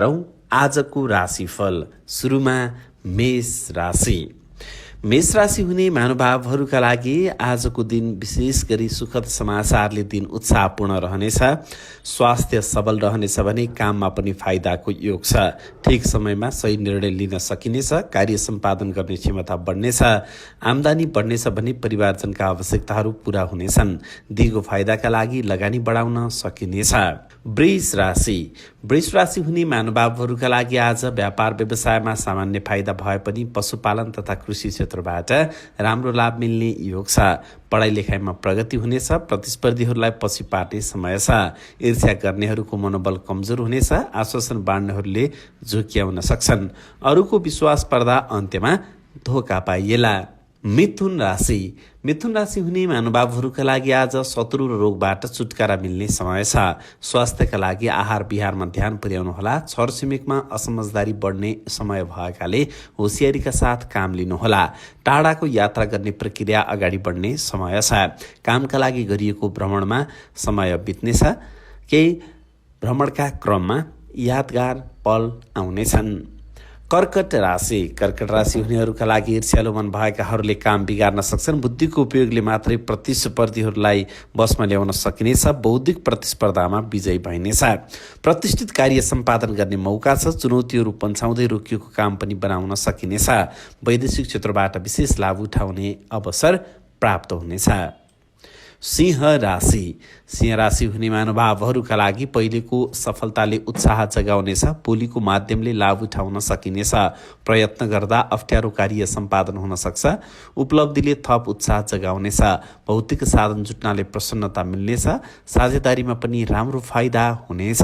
आजको राशिफल। सुरुमा मेष राशि। मेष राशि हुने महानुभावहरूका लागि आजको दिन विशेष गरी सुखद समाचारले दिन उत्साहपूर्ण रहनेछ। स्वास्थ्य सबल रहनेछ भने काममा पनि फाइदाको योग छ। ठिक समयमा सही निर्णय लिन सकिनेछ। कार्य सम्पादन गर्ने क्षमता बढ्नेछ। आम्दानी बढ्नेछ भने परिवारजनका आवश्यकताहरू पूरा हुनेछन्। दिगो फाइदाका लागि लगानी बढाउन सकिनेछ। वृष राशि। वृष राशि हुने महानुभावहरूका लागि आज व्यापार व्यवसायमा सामान्य फाइदा भए पनि पशुपालन तथा कृषि क्षेत्रबाट राम्रो लाभ मिल्ने योग छ। पढाइ लेखाइमा प्रगति हुनेछ। प्रतिस्पर्धीहरूलाई पछि पार्ने समय छ। ईर्ष्या गर्नेहरूको मनोबल कमजोर हुनेछ। आश्वासन बाँड्नेहरूले झुक्याउन सक्छन्। अरूको विश्वास पर्दा अन्त्यमा धोका पाइएला। मिथुन राशि। मिथुन राशि हुने महानुभावहरूका लागि आज शत्रु र रोगबाट छुटकारा मिल्ने समय छ। स्वास्थ्यका लागि आहार विहारमा ध्यान पुर्याउनुहोला। छरछिमेकमा असमझदारी बढ्ने समय भएकाले होसियारीका साथ काम लिनुहोला। टाढाको यात्रा गर्ने प्रक्रिया अगाडि बढ्ने समय छ। कामका लागि गरिएको भ्रमणमा समय बित्नेछ। केही भ्रमणका क्रममा यादगार पल आउनेछन्। कर्कट राशि। कर्कट राशि हुनेहरूका लागि ईर्ष्यालु मन भएकाहरूले काम बिगार्न सक्छन्। बुद्धिको उपयोगले मात्रै प्रतिस्पर्धीहरूलाई बसमा ल्याउन सकिनेछ। बौद्धिक प्रतिस्पर्धामा विजयी भइनेछ। प्रतिष्ठित कार्य सम्पादन गर्ने मौका छ। चुनौतीहरू पन्छाउँदै रोकिएको काम पनि बनाउन सकिनेछ। वैदेशिक क्षेत्रबाट विशेष लाभ उठाउने अवसर प्राप्त हुनेछ। सिंह राशि। सिंह राशि हुने महानुभावहरूका लागि पहिलेको सफलताले उत्साह जगाउनेछ। बोलीको माध्यमले लाभ उठाउन सकिनेछ। प्रयत्न गर्दा अप्ठ्यारो कार्य सम्पादन हुन सक्छ। उपलब्धिले थप उत्साह जगाउनेछ। भौतिक साधन जुट्नाले प्रसन्नता मिल्नेछ। साझेदारीमा पनि राम्रो फाइदा हुनेछ।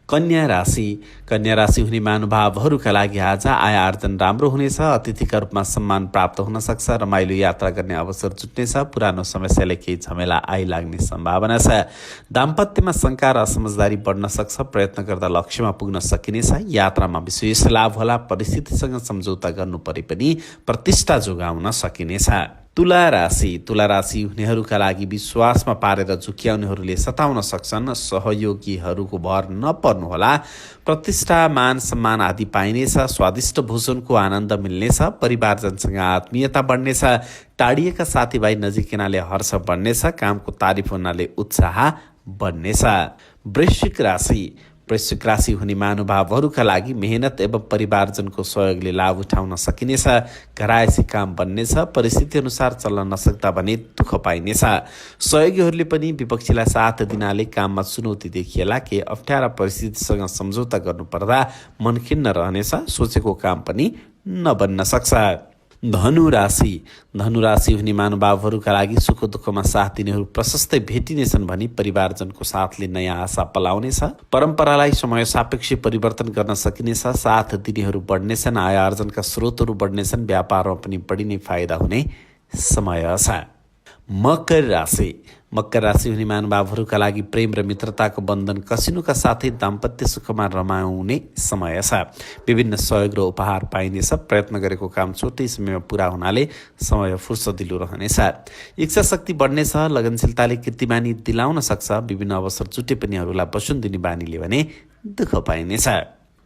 कन्या राशि। कन्या राशि हुने महानुभावहरूका लागि आज आय आर्जन राम्रो हुनेछ। अतिथिका रूपमा सम्मान प्राप्त हुन सक्छ। रमाइलो यात्रा गर्ने अवसर जुट्नेछ। पुरानो समस्याले केही झमेला आइलाग्ने सम्भावना छ। दाम्पत्यमा शङ्का र असमझदारी बढ्न सक्छ। प्रयत्न गर्दा लक्ष्यमा पुग्न सकिनेछ। यात्रामा विशेष लाभ होला। परिस्थितिसँग सम्झौता गर्नु परे पनि प्रतिष्ठा जोगाउन सकिनेछ। तुला राशि। तुला राशि हुनेहरूका लागि विश्वासमा पारेर झुक्याउनेहरूले सताउन सक्छन्। सहयोगीहरूको भर नपर्नुहोला। प्रतिष्ठा मान सम्मान आदि पाइनेछ। स्वादिष्ट भोजनको आनन्द मिल्नेछ। परिवारजनसँग आत्मीयता बढ्नेछ। टाढिएका साथीभाइ नजिकिनाले हर्ष बढ्नेछ। कामको तारिफ हुनाले उत्साह बढ्नेछ। वृश्चिक राशि। वृश्चिक राशि हुने महानुभावहरूका लागि मेहनत एवं परिवारजनको सहयोगले लाभ उठाउन सकिनेछ। घरायसी काम बन्नेछ। परिस्थिति अनुसार चल्न नसक्दा भने दुःख पाइनेछ। सहयोगीहरूले पनि विपक्षीलाई साथ दिनाले काममा चुनौती देखिएला। केही अप्ठ्यारा परिस्थितिसँग सम्झौता गर्नुपर्दा मन खिन्न रहनेछ। सोचेको काम पनि नबन्न सक्छ। धनु राशि। धनु राशि हुने महानुभावहरूका लागि सुख दुःखमा साथ दिनेहरू प्रशस्तै भेटिनेछन् भने परिवारजनको साथले नयाँ आशा पलाउनेछ। परम्परालाई समय सापेक्ष परिवर्तन गर्न सकिनेछ। साथ दिनेहरू बढ्नेछन्। आय आर्जनका स्रोतहरू बढ्नेछन्। व्यापारमा पनि बढी नै फाइदा हुने समय छ। मकर राशि। मकर राशि हुने महानुभावहरूका लागि प्रेम र मित्रताको बन्धन कसिनुका साथै दाम्पत्य सुखमा रमाउने समय छ। विभिन्न सहयोग र उपहार पाइनेछ। प्रयत्न गरेको काम छुट्टै समयमा पुरा हुनाले समय फुर्सदिलो रहनेछ। इच्छा शक्ति बढ्नेछ। लगनशीलताले कीर्तिमानी दिलाउन सक्छ। विभिन्न अवसर जुटे पनि अरूलाई बसुन दिने बानीले भने दुःख पाइनेछ।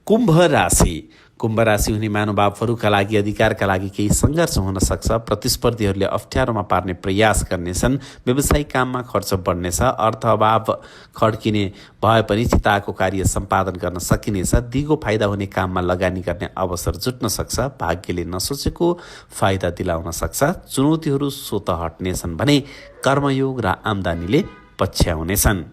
कुम्भ राशि। कुम्भ राशि हुने महानुभावहरूका लागि अधिकारका लागि केही सङ्घर्ष हुन सक्छ। प्रतिस्पर्धीहरूले अप्ठ्यारोमा पार्ने प्रयास गर्नेछन्। व्यवसायिक काममा खर्च बढ्नेछ। अर्थ अभाव खड्किने भए पनि चिताएको कार्य सम्पादन गर्न सकिनेछ। दिगो फाइदा हुने काममा लगानी गर्ने अवसर जुट्न सक्छ। भाग्यले नसोचेको फाइदा दिलाउन सक्छ। चुनौतीहरू स्वत हट्नेछन् भने कर्मयोग र आम्दानीले पछ्याउनेछन्।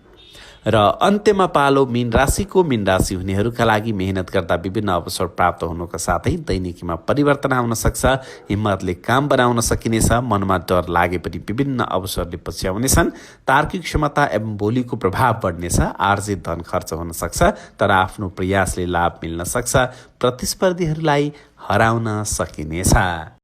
र अन्त्यमा पालो मीन राशिको। मीन राशि हुनेहरूका लागि मेहनत गर्दा विभिन्न अवसर प्राप्त हुनुका साथै दैनिकीमा परिवर्तन आउन सक्छ। हिम्मतले काम बनाउन सकिनेछ। मनमा डर लागे पनि विभिन्न अवसरले पछ्याउनेछन्। तार्किक क्षमता एवं बोलीको प्रभाव बढ्नेछ। आर्जित धन खर्च हुन सक्छ तर आफ्नो प्रयासले लाभ मिल्न सक्छ। प्रतिस्पर्धीहरूलाई हराउन सकिनेछ।